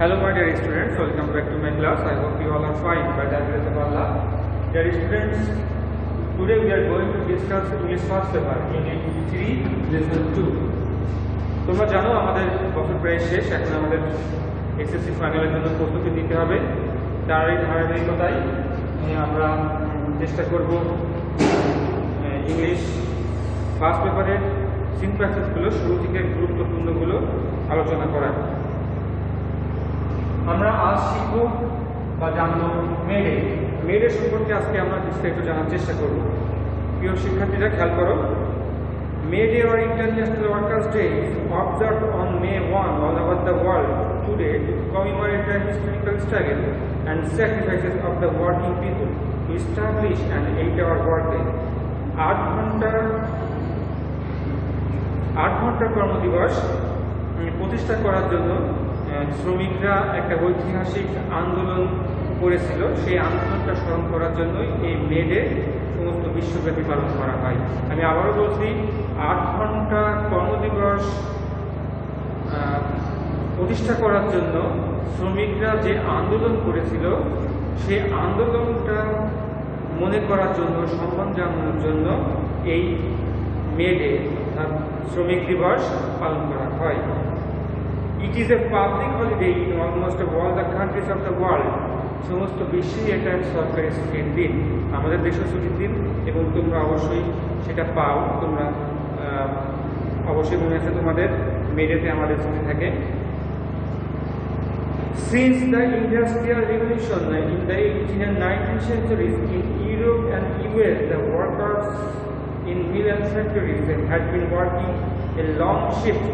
Hello my dear students, welcome back to my class. I hope you all are fine by the grace of Allah. Dear students, today we are going to discuss English first paper, Unit 3, Lesson 2. তোমরা জানো আমাদের বছর প্রায় শেষ, এখন আমাদের SSC ফাইনালের জন্য প্রস্তুতি নিতে হবে। তার এই ধারাবাহিকতায় আমরা চেষ্টা করব ইংলিশ ফার্স্ট পেপারের সিনট্যাক্সগুলো শুরু থেকে গুরুত্বপূর্ণগুলো আলোচনা করার। আমরা আজ শিখব বা জানবো মেডে সম্পর্কে আজকে আমরা বিস্তারিত জানার চেষ্টা করব। প্রিয় শিক্ষার্থীরা খেয়াল করো, May Day or International Workers' Day is observed on May 1 all over the world today to commemorate the historical struggle and sacrifices of the working people to establish an 8-hour workday. 8 ঘন্টা কর্মদিবস প্রতিষ্ঠা করার জন্য শ্রমিকরা একটা ঐতিহাসিক আন্দোলন করেছিল। সেই আন্দোলনটা স্মরণ করার জন্যই এই মে ডে সমস্ত বিশ্বব্যাপী পালন করা হয়। আমি আবারও বলছি, 8 ঘন্টা কর্মদিবস প্রতিষ্ঠা করার জন্য শ্রমিকরা যে আন্দোলন করেছিল, সেই আন্দোলনটা মনে করার জন্য, সম্মান জানানোর জন্য এই মে ডে অর্থাৎ শ্রমিক দিবস পালন করা হয়। It is a public holiday in almost all the countries of the world. সমস্ত বিশ্বেই এটা সরকারি ছুটির দিন, আমাদের দেশের ছুটির দিন, এবং তোমরা অবশ্যই সেটা পাও। তোমরা অবশ্যই মনে আছে তোমাদের মেডেতে আমাদের ছুটি থাকে। Since the Industrial Revolution in the 18th and 19th centuries in Europe and US, the workers in mill and factories had been working a long shift,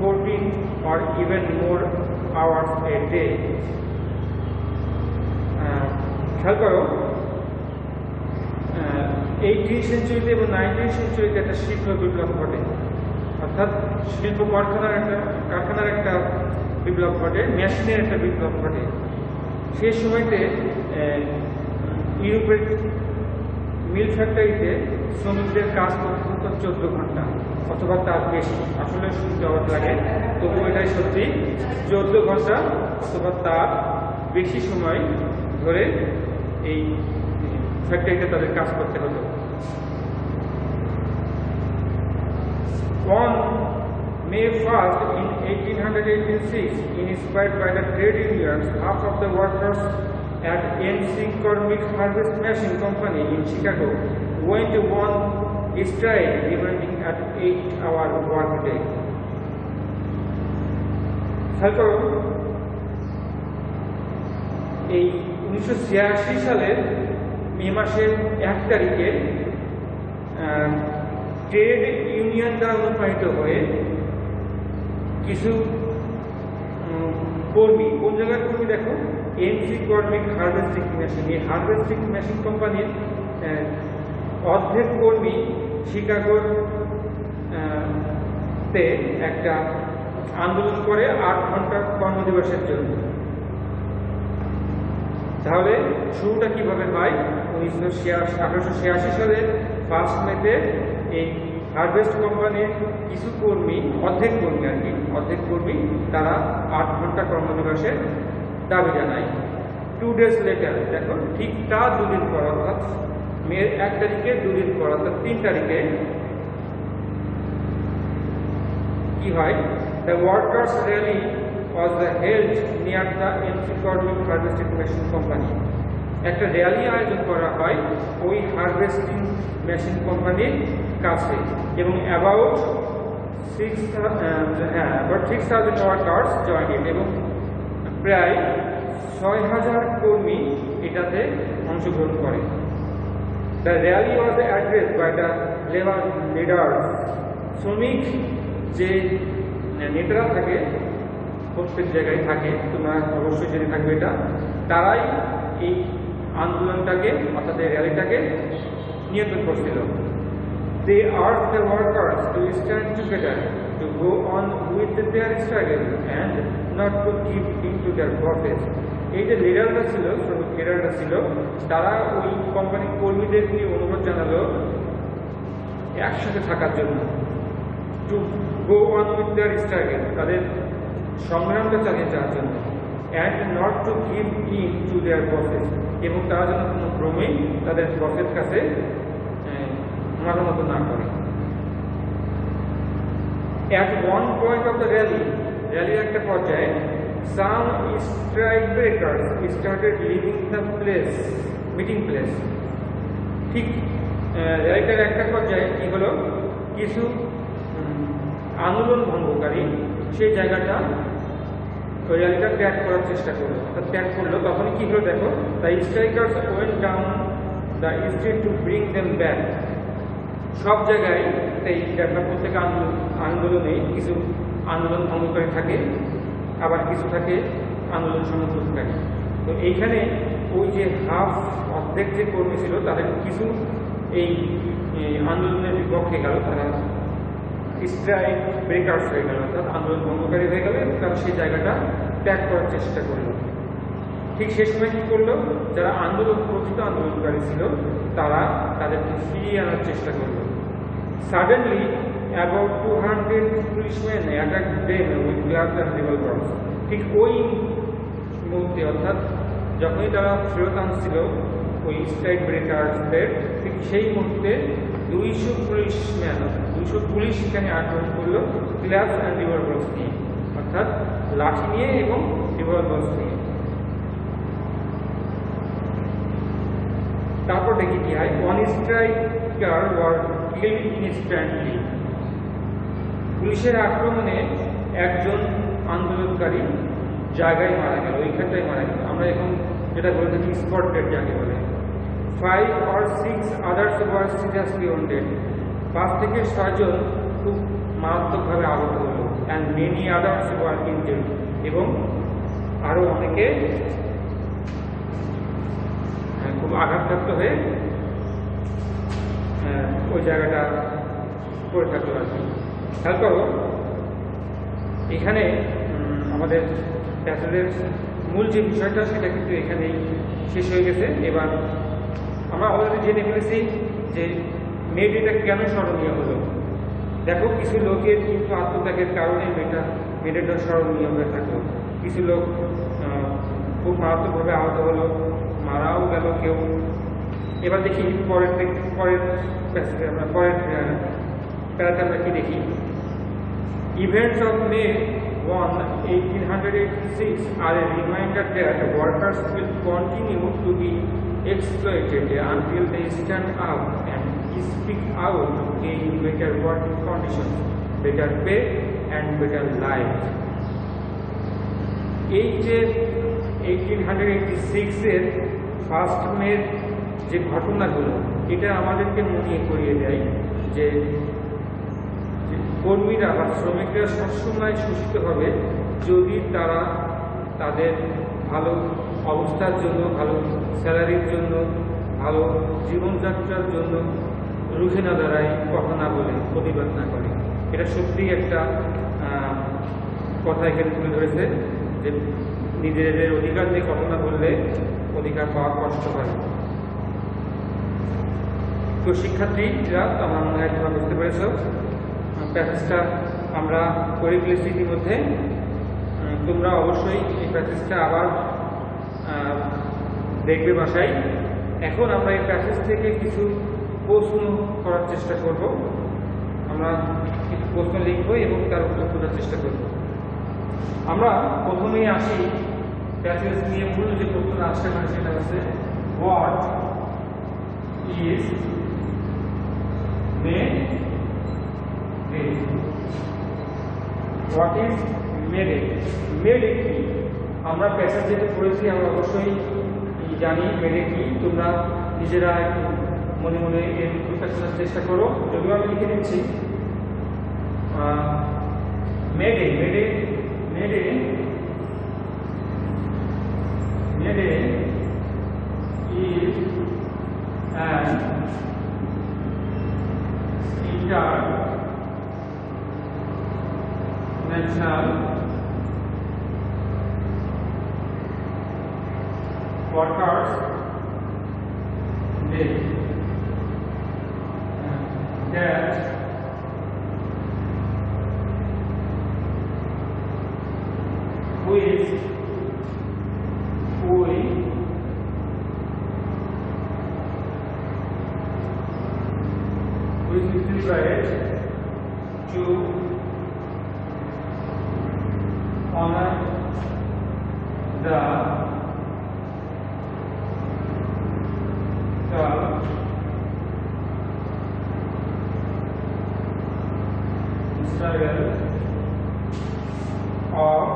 14 or even more hours a day. খেয়াল করো, 18th সেঞ্চুরিতে এবং 19th সেঞ্চুরিতে একটা শিল্প বিপ্লব ঘটে, অর্থাৎ শিল্প কারখানার একটা বিপ্লব ঘটে, মেশিনের একটা বিপ্লব ঘটে। সেই সময়তে ইউরোপের মিল ফ্যাক্টরিতে শ্রমিকদের কাজ করতে হতো 14 ঘন্টা অথবা তার বেশি। আসলে শুনতে অবাক লাগে, তবু এটাই সত্যি। 14 ঘন্টা অথবা তার বেশি সময় ধরে এই ফ্যাক্টরিতে তাদের কাজ করতে হতো। On May 1st in 1886, inspired by the trade unions, half of the workers at NC Cormick Harvest Machine Company in Chicago went on strike, demanding an 8-hour workday. খেয়াল করো, এই 1986 সালের মে মাসের 1 তারিখে ট্রেড ইউনিয়ন দ্বারা অনুপ্রাণিত হয়ে কিছু কর্মী, কোন জায়গার কর্মী দেখো, এনসি কর্মিক হারভেস্টিং মেশিন, এই হারভেস্টিং মেশিন কোম্পানির অর্ধেক কর্মী শিকাগোর তে একটা আন্দোলন করে 8 ঘন্টা কর্মদিবসের জন্য। তাহলে শুরুটা কিভাবে হয়? 1886 সালের 1 মেতে এই হারভেস্ট কোম্পানির কিছু কর্মী, অর্ধেক কর্মী তারা 8 ঘন্টা কর্মদিবসের দাবি জানায়। 2 days later, দেখো ঠিক তার 2 দিন পর, অর্থাৎ মে 1 তারিখে 2 দিন পর, অর্থাৎ 3 তারিখে কি হয়? The workers' rally was held near the NC Cormick Harvesting Machine Company. একটা র্যালি আয়োজন করা হয় ওই হারভেস্টিং মেশিন কোম্পানির কাছে, এবং about 6,000 ওয়ার্কার্স জয়েন ইট, এবং প্রায় 6,000 কর্মী এটাতে অংশগ্রহণ করে। The rally was addressed by the labor leaders. শ্রমিক যে নেতারা থাকে, প্রত্যেক জায়গায় থাকে, তোমরা অবশ্যই জেনে থাকবে এটা, তারাই এই আন্দোলনটাকে অর্থাৎ এই র্যালিটাকে নিয়ন্ত্রণ করছিল। They urged the workers to stand together, to go on with their struggle and not to give in to their bosses. এই যে লিডাররা ছিল, শ্রমিক লিডাররা ছিল, তারা ওই কোম্পানির কর্মীদেরকে অনুরোধ জানালো একসাথে থাকার জন্য, to go on with their struggle, তাদের সংগ্রামটা চালিয়ে যাওয়ার জন্য। and not to give in to their bosses, এবং তারা যেন কোনো ক্রমেই তাদের বসের কাছে মাথা মতো না করে। At one point of the rallyর একটা পর্যায়ে some strike breakers started leaving the meeting place। ঠিক র্যালিটার একটা পর্যায়ে কি হলো, কিছু আন্দোলন ভঙ্গকারী সেই জায়গাটা ওই র্যালিটা ত্যাগ করার চেষ্টা করলো, ত্যাগ করলো। তখনই কি হলো দেখো, the strikers went down the street to bring them back. সব জায়গায় এই প্রত্যেক আন্দোলনে কিছু আন্দোলন ভঙ্গকারী থাকে, আবার কিছু থাকে আন্দোলন সমর্থনকারী। তো এইখানে ওই যে অর্ধেক যে কর্মী ছিল তাদের কিছু এই আন্দোলনের বিপক্ষে গেল, তারা স্ট্রাইক ব্রেকার্স হয়ে গেল, অর্থাৎ আন্দোলন ভঙ্গকারী হয়ে গেল এবং তারা সেই জায়গাটা ত্যাগ করার চেষ্টা করলো। ঠিক সে সময় কী করলো, যারা প্রকৃত আন্দোলনকারী ছিল তারা তাদেরকে ফিরিয়ে আনার চেষ্টা করলো। Suddenly about 200 policemen attacked them with clubs and revolvers। ঠিক ওই মুহূর্তে, অর্থাৎ যখনই তারা ফেরত আনছিল ওই স্ট্রাইক ব্রেকার্সদের, ঠিক সেই মুহূর্তে 200 পুলিশ সেখানে আক্রমণ করলো ক্লাবস অ্যান্ড রিভলভার্স নিয়ে, অর্থাৎ লাঠি নিয়ে এবং রিভলভার্স নিয়ে। তারপর দেখি কি হয়, one striker were killed instantly. পুলিশের আক্রমণে একজন আন্দোলনকারী জায়গায় মারা গেল, ওইখানটায় মারা গেল। আমরা এখন যেটা বলে থাকি স্পট ডেড যাকে বলে। 5 or 6 others were seriously wounded। 5 থেকে 6 জন খুব মারাত্মকভাবে আহত হলো। and many others were injured। এবং আরও অনেকে খুব আঘাতপ্রাপ্ত হয়ে ওই জায়গাটা পড়ে থাকলো আর কি। খেয়াল করো, এখানে আমাদের প্যাসেজের মূল যে বিষয়টা সেটা কিন্তু এখানেই শেষ হয়ে গেছে। এবার আমরা অলরেডি জেনে ফেলেছি যে মেয়েটা কেন স্মরণীয় হলো। দেখো, কিছু লোকের কিন্তু আত্মত্যাগের কারণে মেয়েটা স্মরণীয় হয়ে থাকলো। কিছু লোক খুব মারাত্মকভাবে আহত হলো, মারাও গেল কেউ। এবার দেখি পরের প্যাসেজে আমরা প্যারাতে আমরা কি দেখি। Events of May 1, 1886 are a reminder that workers will continue to be exploited until they stand up and speak out to gain better working conditions, better pay and better life। এই যে 1886-এর 1 মের যে ঘটনাগুলো, এটা আমাদেরকে মনে করিয়ে দেয় যে কর্মীরা বা শ্রমিকরা সবসময় শোষিত হবে যদি তারা তাদের ভালো অবস্থার জন্য, ভালো স্যালারির জন্য, ভালো জীবনযাত্রার জন্য রুখে না দাঁড়ায়, কথা না বলে, প্রতিবাদ না করে। এটা সত্যিই একটা কথা এখানে তুলে ধরেছে যে নিজেদের অধিকার নিয়ে কথা না বললে অধিকার পাওয়া কষ্ট হয়। তো শিক্ষার্থীরা, আমার মনে হয় তোমরা বুঝতে পেরেছ, প্যাসেজটা আমরা করে ফেলেছি ইতিমধ্যে। তোমরা অবশ্যই এই প্যাসেজটা আবার দেখবে বাসায়। এখন আমরা এই প্যাসেজ থেকে কিছু প্রশ্ন করার চেষ্টা করব। আমরা কিছু প্রশ্ন লিখব এবং তার উত্তর খোঁজার চেষ্টা করব। আমরা প্রথমেই আসি প্যাসেজ নিয়ে। মূল যে প্রশ্নটা আসতে পারে সেটা হচ্ছে, what is May Day? What is May Day? May Day কি? আমরা প্যাসেজ যেটা পড়েছি আমরা অবশ্যই জানি মে ডে কি। তোমরা নিজেরা মনে মনে এর উত্তরটা শোনার চেষ্টা করো, যদিও আমি লিখে দিচ্ছি। May Day is an international workers' day that which inspired to honor the struggle of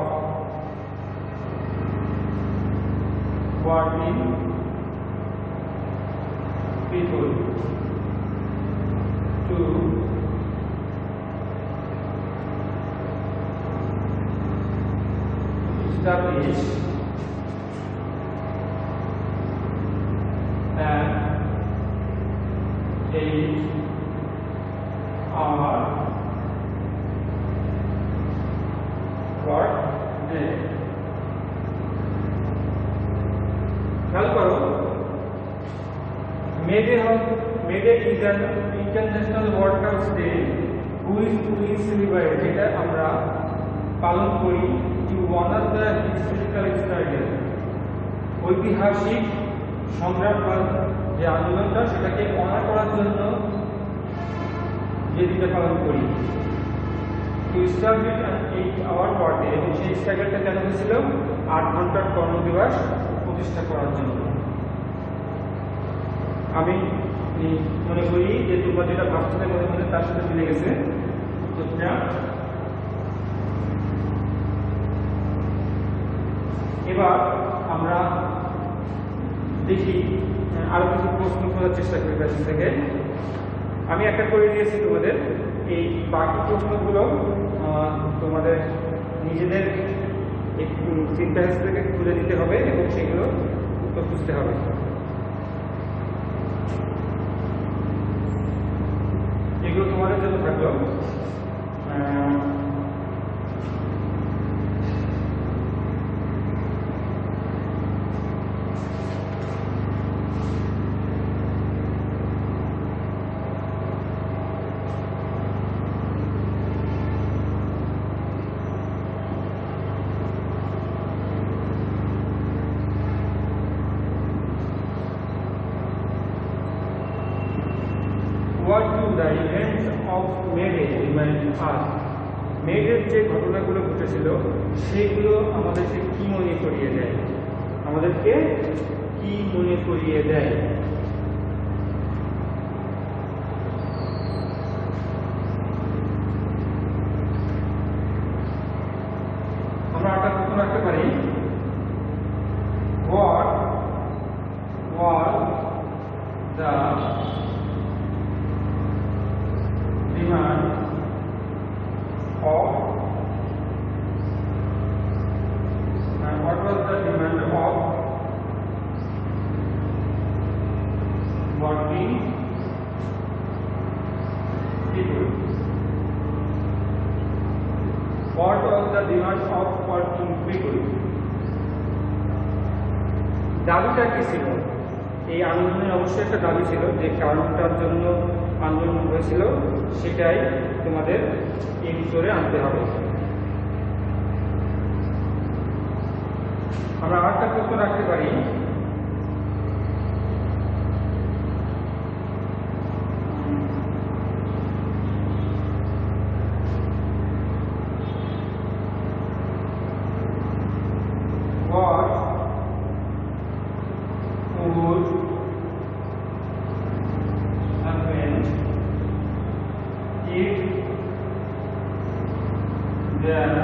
working people to establish an 8-hour work day. খেয়াল করো, May Day is an international workers day which we celebrate, যেটা আমরা পালন করি to honor the historical struggle, ঐতিহাসিক সংগ্রাম বা যে আন্দোলনটা সেটাকে অনার করার জন্য যে দিনটা পালন করি। to establish an 8-hour work day, এবং সেই স্ট্রাগলটা কেন হয়েছিল? 8 ঘন্টার কর্মদিবস প্রতিষ্ঠা করার জন্য। আমি মনে করি যে তোমরা যেটা ভাবছিলে মনে মনে তার সাথে মিলে গেছে। এবার আমরা দেখি আরো কিছু প্রশ্ন করার চেষ্টা করি কাছ থেকে। আমি একটা করে দিয়েছি তোমাদের, এই বাকি প্রশ্নগুলো তোমাদের নিজেদের একটু চিন্তা থেকে খুঁজে দিতে হবে এবং সেগুলো উত্তর খুঁজতে হবে। এগুলো তোমাদের জন্য থাকলো। What do the events of May Day remind us? May Day যে ঘটনাগুলো ঘটেছিল সেগুলো আমাদেরকে কি মনে করিয়ে দেয়? আমাদেরকে কি মনে করিয়ে দেয়? আমরা একটা প্রশ্ন রাখতে পারি, What was the demand of what was the demand of working people? What was the demand of working people? দাবিটা কি ছিল? এই আন্দোলনের অবশ্যই একটা দাবি ছিল, যে কারণটার জন্য আন্দোলন হয়েছিল সেটাই তোমাদের এই ভিতরে আনতে হবে। আমরা আরেকটা প্রশ্ন রাখতে পারি, What would happen if there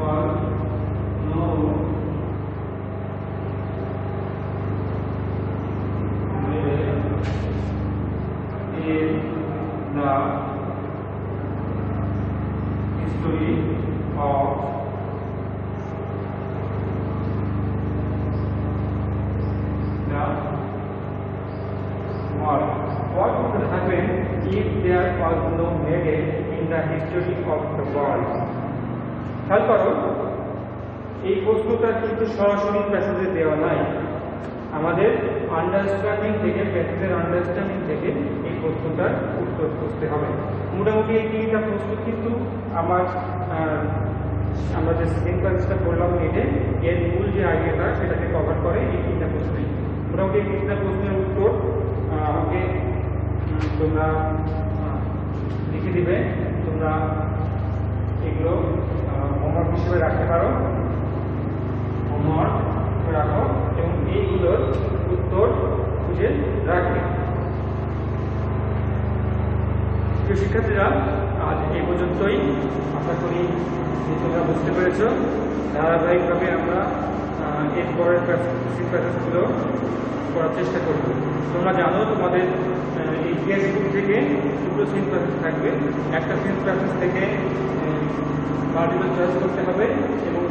was no way in the history of what would happen if there was no May Day in the history of the world? খেয়াল করো, এই প্রশ্নটা কিন্তু সরাসরি প্যাসেজে দেওয়া নাই, আমাদের আন্ডারস্ট্যান্ডিং থেকে, প্যাসেজের আন্ডারস্ট্যান্ডিং থেকে এই প্রশ্নটার উত্তর খুঁজতে হবে। মোটামুটি এই তিনটা প্রশ্ন কিন্তু আমরা যে সেকেন্ড ক্লাসটা করলাম এর মূল যে আইডিয়াটা সেটাকে কভার করে এই তিনটা প্রশ্নই। মোটামুটি এই 3টা প্রশ্নের উত্তর আমাকে তোমরা লিখে দিবে। তোমরা এগুলো হোমওয়ার্ক হিসেবে রাখতে পারো, হোমওয়ার্ক রাখো এবং এইগুলোর উত্তর খুঁজে রাখবে। প্রিয় শিক্ষার্থীরা, আজ এই পর্যন্তই। আশা করি যে তোমরা বুঝতে পেরেছ। ধারাবাহিকভাবে আমরা এর পরের প্যাসেজগুলো করার চেষ্টা করব। তোমরা জানো তোমাদের এই ইতিহাস বুক থেকে দুটো সিন প্যাসেজ থাকবে। একটা সিন প্যাসেজ থেকে মাল্টিপল চয়েস করতে হবে এবং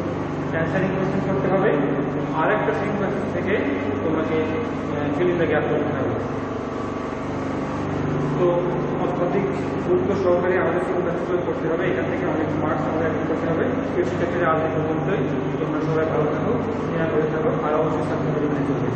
অ্যান্সারিং কোয়েশ্চেন করতে হবে। আর একটা সিন প্যাসেজ থেকে তোমাকে ফিলিংটা জ্ঞাত করতে হবে। তো সঠিক গুরুত্ব সহকারে আমাদের সিন প্যাসেজগুলো করতে হবে। এখান থেকে অনেক মার্কস আমাদের অ্যাড করতে হবে। সেই শিক্ষার্থীরা আজ এই পর্যন্তই। তোমরা সবাই ভালো থাকো, নিরাপদে থাকো, আর অবশ্যই ছাত্রদের চলবে।